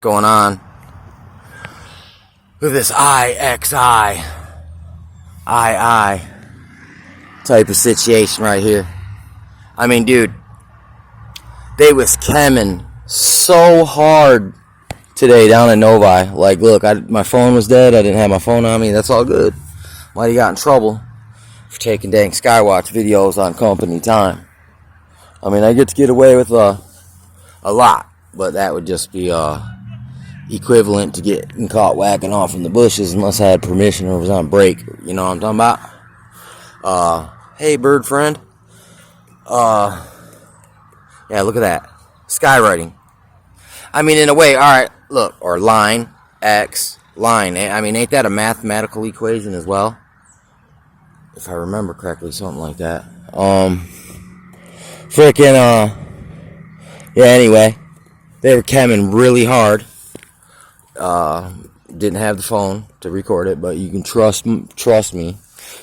going on with this I type of situation right here. I mean, dude, they was chemming so hard today down in Novi. Like, look, my phone was dead. I didn't have my phone on me. That's all good. Might have got in trouble for taking dang Skywatch videos on company time. I mean, I get away with a lot, but that would just be equivalent to getting caught whacking off in the bushes unless I had permission or was on break. You know what I'm talking about? Hey, bird friend. Yeah, look at that. Skywriting. I mean, in a way, alright, look, or line, X, line. I mean, ain't that a mathematical equation as well? If I remember correctly, something like that. Yeah, anyway. They were chemming really hard. Didn't have the phone to record it, but you can trust me.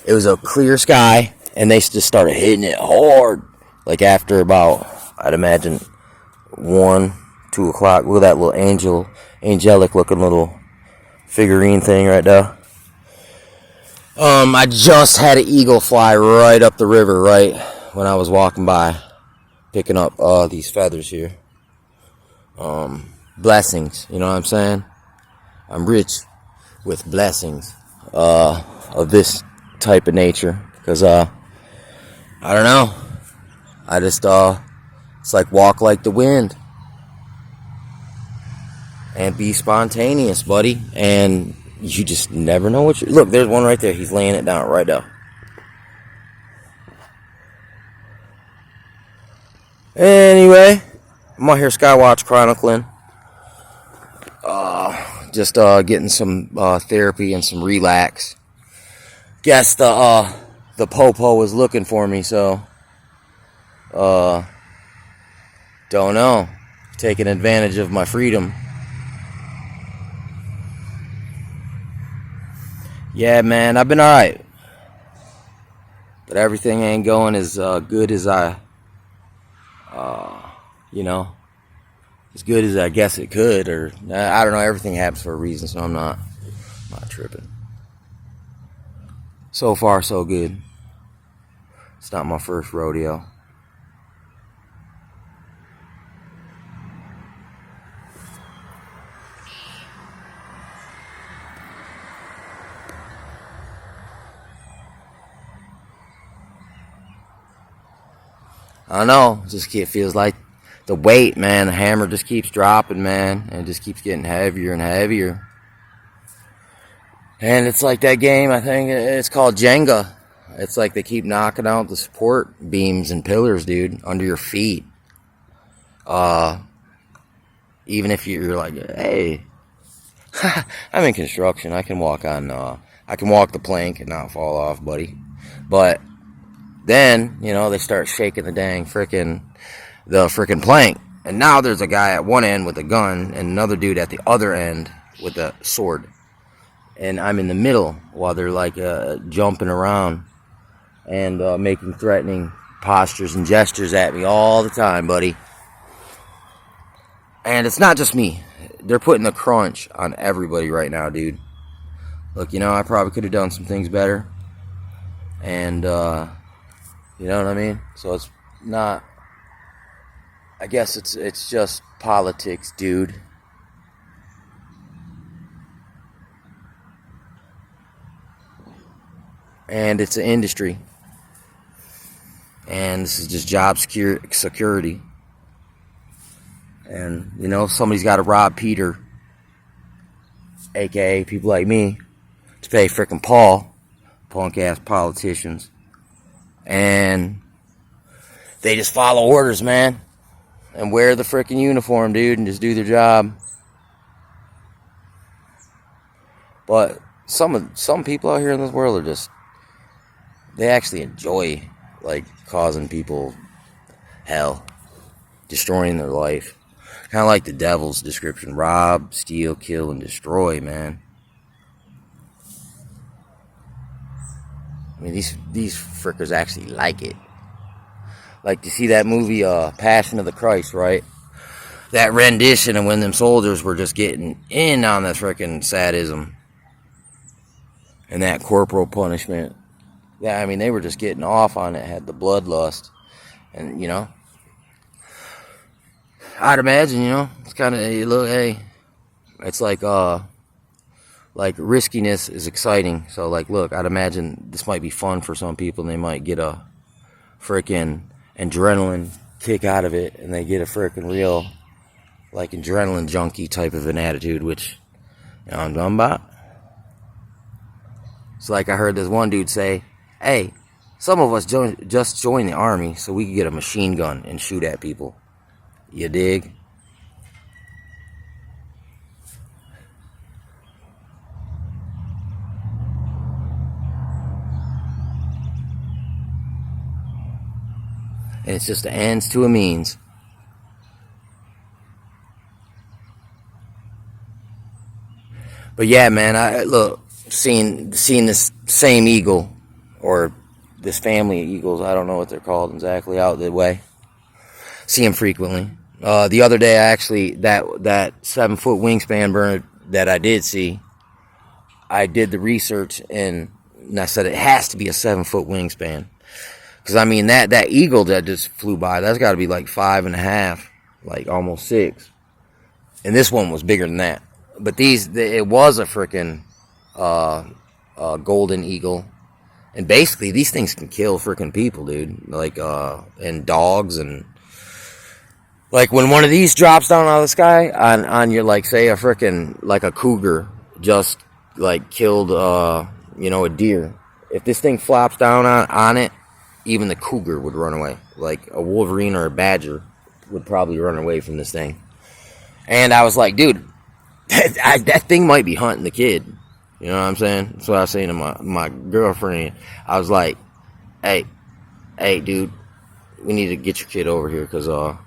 It was a clear sky, and they just started hitting it hard. Like after about, I'd imagine, 1, 2 o'clock. Look at that little angelic looking little figurine thing right there. I just had an eagle fly right up the river right when I was walking by, picking up these feathers here. Blessings, you know what I'm saying? I'm rich with blessings of this type of nature, because I don't know, I just it's like walk like the wind and be spontaneous, buddy, and you just never know what look, there's one right there. He's laying it down right now. Anyway, I'm out here Skywatch chronicling. Just getting some therapy and some relax. Guess the popo was looking for me, so don't know. Taking advantage of my freedom. Yeah, man, I've been alright. But everything ain't going as good as as good as I guess it could, or I don't know. Everything happens for a reason, so I'm not tripping. So far, so good. It's not my first rodeo. I don't know. It feels like the weight, man, the hammer just keeps dropping, man, and it just keeps getting heavier and heavier. And it's like that game, I think it's called Jenga. It's like they keep knocking out the support beams and pillars, dude, under your feet. Even if you're like, hey, I'm in construction, I can walk the plank and not fall off, buddy. But then, they start shaking the frickin' plank. And now there's a guy at one end with a gun and another dude at the other end with a sword. And I'm in the middle while they're like jumping around and making threatening postures and gestures at me all the time, buddy. And it's not just me. They're putting the crunch on everybody right now, dude. Look, I probably could have done some things better. And, you know what I mean? So it's not... I guess it's just politics, dude. And it's an industry. And this is just job security. And, somebody's got to rob Peter, a.k.a. people like me, to pay frickin' Paul, punk-ass politicians. And they just follow orders, man. And wear the frickin' uniform, dude, and just do their job. But some people out here in this world are just, they actually enjoy, like, causing people hell, destroying their life. Kind of like the devil's description: rob, steal, kill, and destroy, man. I mean, these frickers actually like it. Like, you see that movie, Passion of the Christ, right? that rendition of when them soldiers were just getting in on the freaking sadism and that corporal punishment. Yeah, I mean, they were just getting off on it, had the bloodlust. And, you know, I'd imagine, you know, it's kind of, hey, it's like riskiness is exciting. So, like, look, I'd imagine this might be fun for some people, and they might get a freaking adrenaline kick out of it, and they get a freaking real, like, adrenaline junkie type of an attitude, which, you know, I'm talking about. It's like I heard this one dude say, hey, some of us just joined the army so we could get a machine gun and shoot at people. You dig? And it's just an ends to a means. But yeah, man, I look, seeing this same eagle, or this family of eagles, I don't know what they're called exactly, out the way. See them frequently. The other day, I actually, that 7-foot wingspan bird that I did see, I did the research and I said it has to be a 7-foot wingspan. Because, I mean, that eagle that just flew by, that's got to be like 5.5, like almost 6. And this one was bigger than that. But it was a freaking golden eagle. And basically, these things can kill freaking people, dude. Like, and dogs. And, like, when one of these drops down out of the sky on your, like, say, a freaking, like a cougar just, like, killed, you know, a deer. If this thing flops down on it, even the cougar would run away. Like, a wolverine or a badger would probably run away from this thing. And I was like, dude, that thing might be hunting the kid. You know what I'm saying? That's what I was saying to my girlfriend. I was like, hey, dude, we need to get your kid over here because, I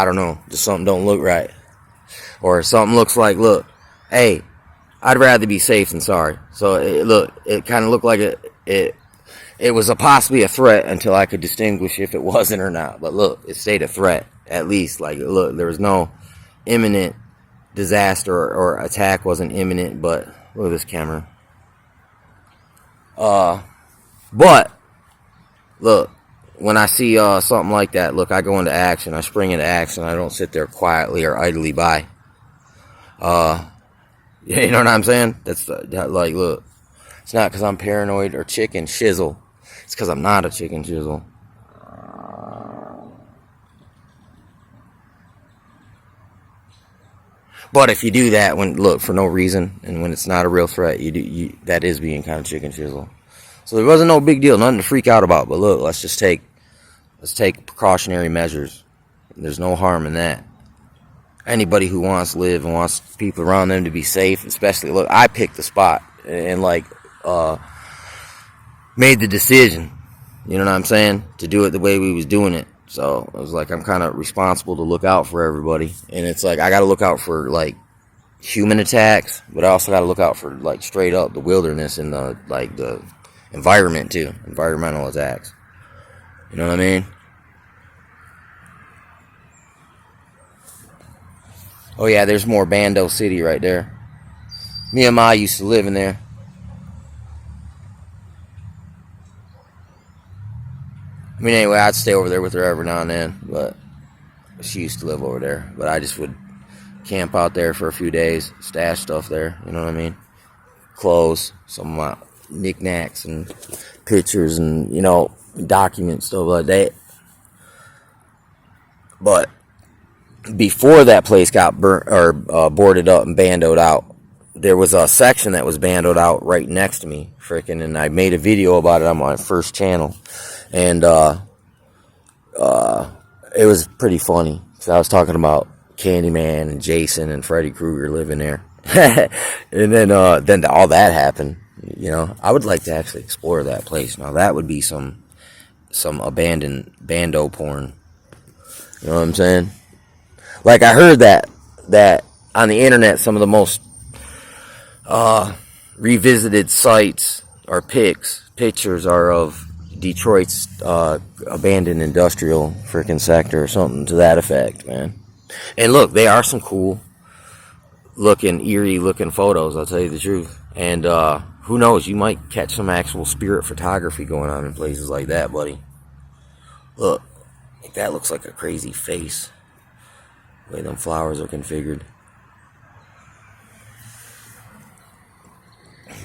don't know, just something don't look right. Or something looks like, look, hey, I'd rather be safe than sorry. So, it kind of looked like it was possibly a threat until I could distinguish if it wasn't or not. But look, it stayed a threat, at least. Like, look, there was no imminent disaster or attack wasn't imminent, but look at this camera. But look, when I see something like that, look, I go into action. I spring into action. I don't sit there quietly or idly by. You know what I'm saying? That's like, look, it's not because I'm paranoid or chicken shizzle. It's because I'm not a chicken shizzle. But if you do that for no reason, and when it's not a real threat, that is being kind of chicken shizzle. So there wasn't no big deal, nothing to freak out about. But look, let's take precautionary measures. There's no harm in that. Anybody who wants to live and wants people around them to be safe, especially, look, I picked the spot and made the decision. You know what I'm saying? To do it the way we was doing it. So it was like I'm kind of responsible to look out for everybody, and it's like I got to look out for like human attacks, but I also got to look out for like straight up the wilderness and the environment too, environmental attacks. You know what I mean? Oh yeah, there's more Bando City right there. Me and Ma used to live in there. I mean, anyway, I'd stay over there with her every now and then, but she used to live over there. But I just would camp out there for a few days, stash stuff there, you know what I mean? Clothes, some of my knickknacks and pictures and, you know, documents, stuff like that. But before that place got burnt or boarded up and bandoed out, there was a section that was bandoed out right next to me, freaking, and I made a video about it on my first channel. And it was pretty funny because I was talking about Candyman and Jason and Freddy Krueger living there. And then all that happened. You know, I would like to actually explore that place. Now that would be some abandoned bando porn. You know what I'm saying? Like I heard that on the internet, some of the most revisited sites or pictures are of Detroit's abandoned industrial freaking sector or something to that effect, man. And look, they are some cool looking, eerie looking photos, I'll tell you the truth. And who knows, you might catch some actual spirit photography going on in places like that, buddy. Look, that looks like a crazy face, the way them flowers are configured.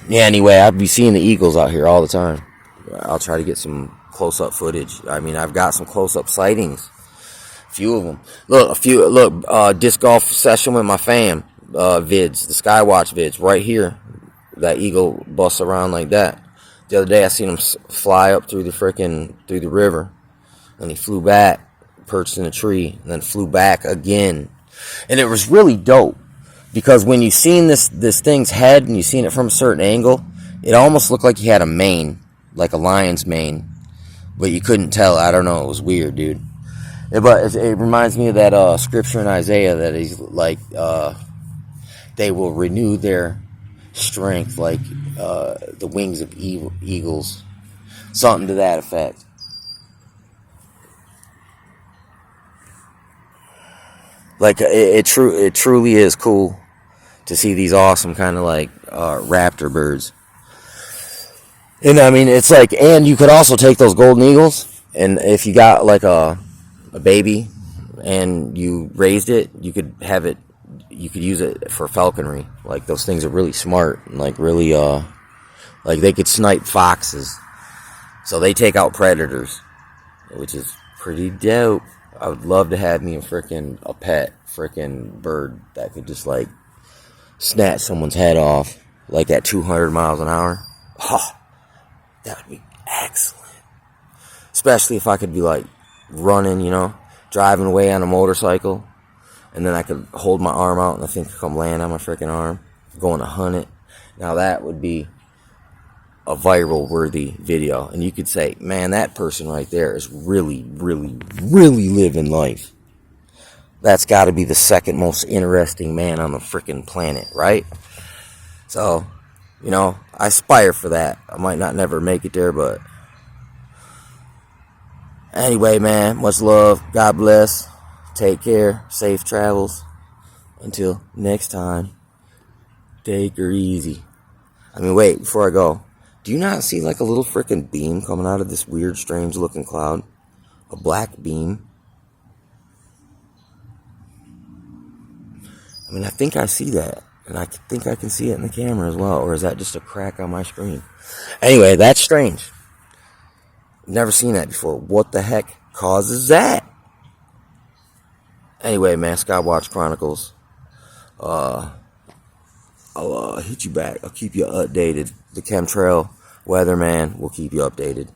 Yeah, anyway, I'll be seeing the eagles out here all the time. I'll try to get some close-up footage. I mean, I've got some close-up sightings. A few of them. Look, disc golf session with my fam. Vids, the Skywatch vids, right here. That eagle busts around like that. The other day, I seen him fly up through the river. And he flew back, perched in a tree, and then flew back again. And it was really dope. Because when you seen this thing's head and you seen it from a certain angle, it almost looked like he had a mane, like a lion's mane, but you couldn't tell. I don't know. It was weird, dude. But it reminds me of that scripture in Isaiah that he's like, they will renew their strength like the wings of eagles, something to that effect. Like it truly is cool to see these awesome kind of like raptor birds. And I mean, it's like, and you could also take those golden eagles, and if you got like a baby and you raised it, you could use it for falconry. Like those things are really smart and like really like they could snipe foxes, so they take out predators, which is pretty dope. I would love to have me a pet bird that could just like snatch someone's head off like at 200 miles an hour. Oh, that would be excellent. Especially if I could be like running, driving away on a motorcycle, and then I could hold my arm out and the thing could come land on my freaking arm, going to hunt it. Now that would be a viral worthy video, and you could say, man, that person right there is really, really, really living life. That's got to be the second most interesting man on the freaking planet, right? So, I aspire for that. I might not never make it there, but anyway, man, much love. God bless. Take care. Safe travels. Until next time, take her easy. Wait, before I go, do you not see like a little freaking beam coming out of this weird, strange looking cloud? A black beam. I think I see that. And I think I can see it in the camera as well. Or is that just a crack on my screen? Anyway, that's strange. Never seen that before. What the heck causes that? Anyway, man, Skywatch Chronicles. I'll hit you back. I'll keep you updated. The chemtrail weatherman will keep you updated.